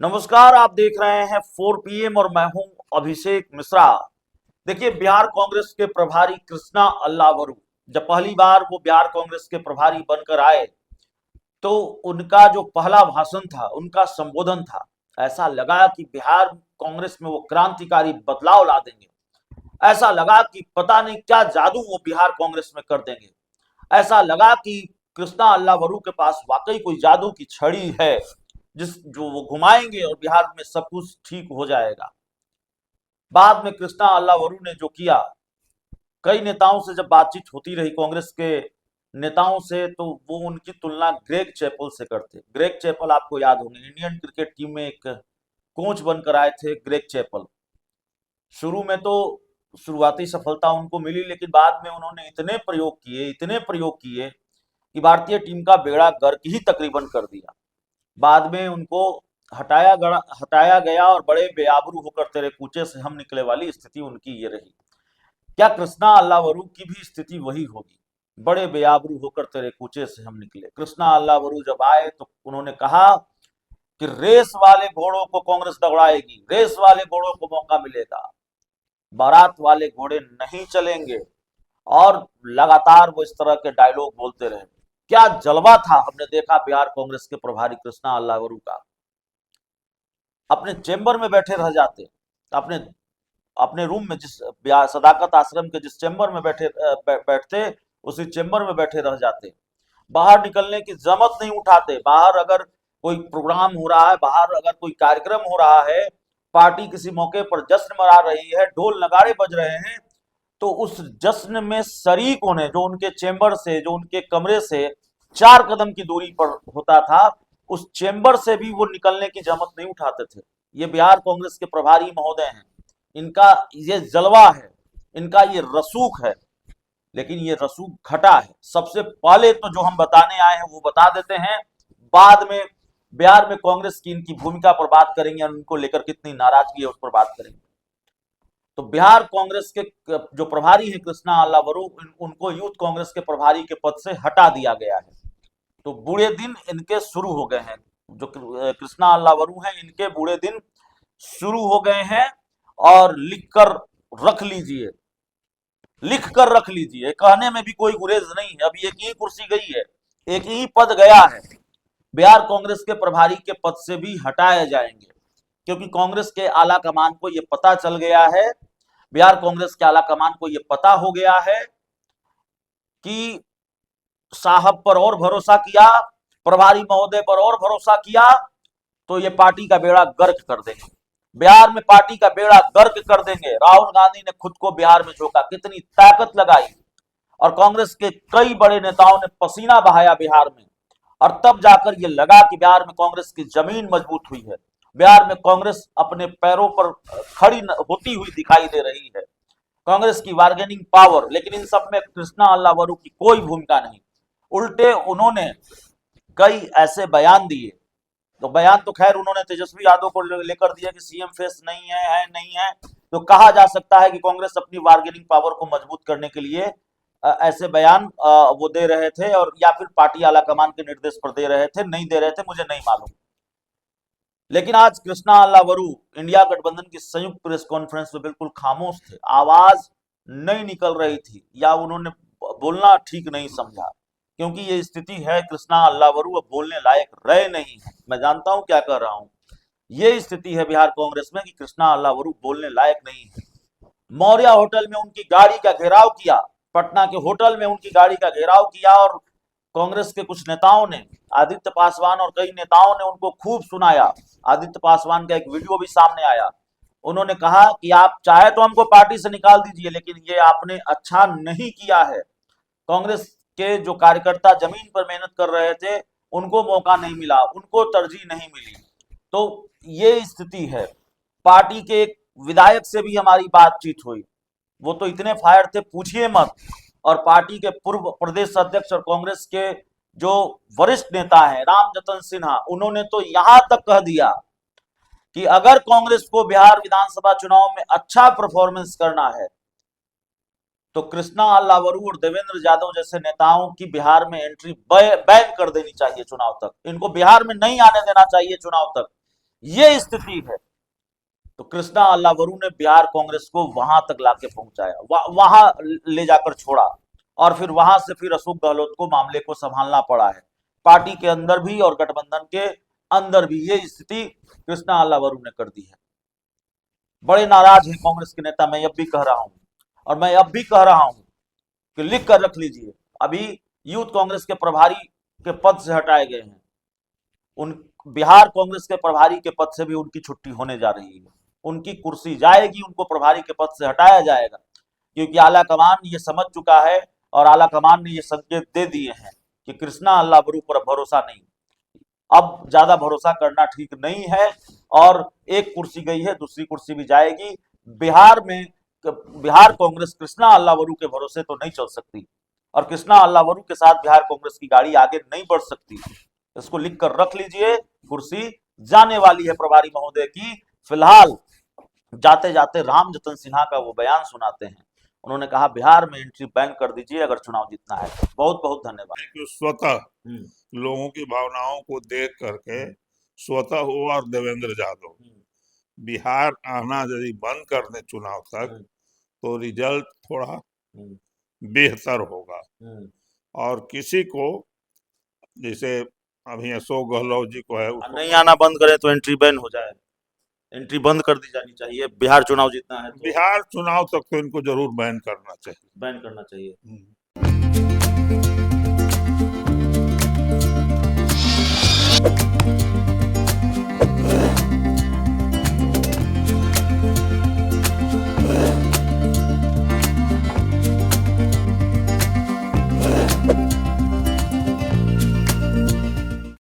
नमस्कार, आप देख रहे हैं 4 PM और मैं हूं अभिषेक मिश्रा। देखिए, बिहार कांग्रेस के प्रभारी कृष्णा अल्लावरू जब पहली बार वो बिहार कांग्रेस के प्रभारी बनकर आए तो उनका जो पहला भाषण था, उनका संबोधन था, ऐसा लगा कि बिहार कांग्रेस में वो क्रांतिकारी बदलाव ला देंगे। ऐसा लगा कि पता नहीं क्या जादू वो बिहार कांग्रेस में कर देंगे। ऐसा लगा कि कृष्णा अल्लावरू के पास वाकई कोई जादू की छड़ी है जिस जो वो घुमाएंगे और बिहार में सब कुछ ठीक हो जाएगा। बाद में कृष्णा अल्लावरू ने जो किया, कई नेताओं से जब बातचीत होती रही कांग्रेस के नेताओं से, तो वो उनकी तुलना ग्रेग चैपल से करते। ग्रेग चैपल आपको याद होंगे, इंडियन क्रिकेट टीम में एक कोच बनकर आए थे ग्रेग चैपल। शुरू में तो शुरुआती सफलता उनको मिली, लेकिन बाद में उन्होंने इतने प्रयोग किए कि भारतीय टीम का बेड़ा गर्क ही तकरीबन कर दिया। बाद में उनको हटाया गया और बड़े बेआबरू होकर तेरे कूचे से हम निकले वाली स्थिति उनकी ये रही। क्या कृष्णा अल्लावरू की भी स्थिति वही होगी? बड़े बेआबरू होकर तेरे कूचे से हम निकले। कृष्णा अल्लावरू जब आए तो उन्होंने कहा कि रेस वाले घोड़ों को कांग्रेस दौड़ाएगी, रेस वाले घोड़ों को मौका मिलेगा, बारात वाले घोड़े नहीं चलेंगे। और लगातार वो इस तरह के डायलॉग बोलते रहे। क्या जलवा था हमने देखा बिहार कांग्रेस के प्रभारी कृष्णा अल्लावरू का। अपने चेंबर में बैठे रह जाते, अपने अपने रूम में, जिस सदाकत आश्रम के जिस चेंबर में बैठते, उसी चेंबर में बैठे रह जाते। बाहर निकलने की जमत नहीं उठाते। बाहर अगर कोई प्रोग्राम हो रहा है, बाहर अगर कोई कार्यक्रम हो रहा है, पार्टी किसी मौके पर जश्न मना रही है, ढोल नगाड़े बज रहे हैं, तो उस जश्न में शरीक होने, जो उनके चेंबर से, जो उनके कमरे से 4 कदम की दूरी पर होता था, उस चेंबर से भी वो निकलने की जमत नहीं उठाते थे। ये बिहार कांग्रेस के प्रभारी महोदय हैं, इनका ये जलवा है, इनका ये रसूख है। लेकिन ये रसूख घटा है। सबसे पहले तो जो हम बताने आए हैं वो बता देते हैं, बाद में बिहार में कांग्रेस की इनकी भूमिका पर बात करेंगे और उनको लेकर कितनी नाराजगी है उस पर बात करेंगे। तो बिहार कांग्रेस के जो प्रभारी हैं कृष्णा अल्लावरू, उनको यूथ कांग्रेस के प्रभारी के पद से हटा दिया गया है। तो बुरे दिन इनके शुरू हो गए हैं। जो कृष्णा अल्लावरू हैं, इनके बुरे दिन शुरू हो गए हैं। और लिख कर रख लीजिए, कहने में भी कोई गुरेज नहीं है। अभी एक ही कुर्सी गई है, एक ही पद गया है। बिहार कांग्रेस के प्रभारी के पद से भी हटाए जाएंगे, क्योंकि कांग्रेस के आला कमान को यह पता चल गया है, बिहार कांग्रेस के आला कमान को यह पता हो गया है कि साहब पर और भरोसा किया, प्रभारी महोदय पर और भरोसा किया, तो ये पार्टी का बेड़ा गर्क कर देंगे। बिहार में पार्टी का बेड़ा गर्क कर देंगे। राहुल गांधी ने खुद को बिहार में झोंका, कितनी ताकत लगाई, और कांग्रेस के कई बड़े नेताओं ने पसीना बहाया बिहार में। और तब जाकर ये लगा कि बिहार में कांग्रेस की जमीन मजबूत हुई है, बिहार में कांग्रेस अपने पैरों पर खड़ी होती हुई दिखाई दे रही है, कांग्रेस की बार्गेनिंग पावर। लेकिन इन सब में कृष्णा अल्लावरू की कोई भूमिका नहीं। उल्टे उन्होंने कई ऐसे बयान दिए। तो बयान तो खैर उन्होंने तेजस्वी यादव को लेकर दिया कि सीएम फेस नहीं है नहीं है। तो कहा जा सकता है कि कांग्रेस अपनी बार्गेनिंग पावर को मजबूत करने के लिए ऐसे बयान वो दे रहे थे, और या फिर पार्टी आला कमान के निर्देश पर दे रहे थे, नहीं दे रहे थे, मुझे नहीं मालूम। लेकिन आज कृष्णा अल्लावरू इंडिया गठबंधन की संयुक्त प्रेस कॉन्फ्रेंस में बिल्कुल खामोश थे। आवाज नहीं निकल रही थी, या उन्होंने बोलना ठीक नहीं समझा, क्योंकि ये स्थिति है, कृष्णा अल्लावरू अब बोलने लायक रहे नहीं है। मैं जानता हूं क्या कर रहा हूं। ये स्थिति है बिहार कांग्रेस में कि कृष्णा अल्लावरू बोलने लायक नहीं है। मौर्या होटल में उनकी गाड़ी का घेराव किया, पटना के होटल में उनकी गाड़ी का घेराव किया, और कांग्रेस के कुछ नेताओं ने, आदित्य पासवान और कई नेताओं ने उनको खूब सुनाया। आदित्य पासवान का एक वीडियो भी सामने आया। उन्होंने कहा कि आप चाहे तो हमको पार्टी से निकाल दीजिए, लेकिन ये आपने अच्छा नहीं किया है। कांग्रेस के जो कार्यकर्ता जमीन पर मेहनत कर रहे थे, उनको मौका नहीं मिला, उनको तरजीह नहीं मिली। तो ये स्थिति है। पार्टी के एक विधायक से भी हमारी बातचीत हुई, वो तो इतने फायर थे पूछिए मत। और पार्टी के पूर्व प्रदेश अध्यक्ष और कांग्रेस के जो वरिष्ठ नेता हैं रामजतन सिन्हा, उन्होंने तो यहां तक कह दिया कि अगर कांग्रेस को बिहार विधानसभा चुनाव में अच्छा परफॉर्मेंस करना है, तो कृष्णा अल्लावरू और देवेंद्र यादव जैसे नेताओं की बिहार में एंट्री बैन कर देनी चाहिए चुनाव तक। इनको बिहार में नहीं आने देना चाहिए चुनाव तक, ये स्थिति है, तो कृष्णा अल्लावरू ने बिहार कांग्रेस को वहां तक लाके पहुंचाया, वहां ले जाकर छोड़ा, और फिर वहां से फिर अशोक गहलोत को मामले को संभालना पड़ा है, पार्टी के अंदर भी और गठबंधन के अंदर भी। ये स्थिति कृष्णा अल्लावरू ने कर दी है। बड़े नाराज हैं कांग्रेस के नेता, मैं अब भी कह रहा हूं, और मैं अब भी कह रहा हूं कि लिख कर रख लीजिए, अभी यूथ कांग्रेस के प्रभारी के पद से हटाए गए हैं, उन बिहार कांग्रेस के प्रभारी के पद से भी उनकी छुट्टी होने जा रही है, उनकी कुर्सी जाएगी, उनको प्रभारी के पद से हटाया जाएगा, क्योंकि आला कमान ये समझ चुका है और आला कमान ने ये संकेत दे दिए हैं कि कृष्णा अल्लावरू पर भरोसा नहीं, अब ज्यादा भरोसा करना ठीक नहीं है, और एक कुर्सी गई है, दूसरी कुर्सी भी जाएगी। बिहार में बिहार कांग्रेस कृष्णा अल्लावरू के भरोसे तो नहीं चल सकती, और कृष्णा अल्लावरू के साथ बिहार कांग्रेस की गाड़ी आगे नहीं बढ़ सकती। इसको लिख कर रख लीजिए, कुर्सी जाने वाली है प्रभारी महोदय की। फिलहाल जाते जाते राम जतन सिन्हा का वो बयान सुनाते हैं, उन्होंने कहा बिहार में एंट्री बैन कर दीजिए अगर चुनाव जीतना है। बहुत बहुत धन्यवाद। स्वतः लोगों की भावनाओं को देख करके स्वतः हो और देवेंद्र यादव बिहार आना यदि बंद कर दे चुनाव तक, तो रिजल्ट थोड़ा बेहतर होगा। और किसी को, जैसे अभी अशोक गहलोत जी को है, नहीं आना बंद करें तो एंट्री बैन हो जाए, एंट्री बंद कर दी जानी चाहिए। बिहार चुनाव जीतना है तो बिहार चुनाव तक तो इनको जरूर बैन करना चाहिए, बैन करना चाहिए।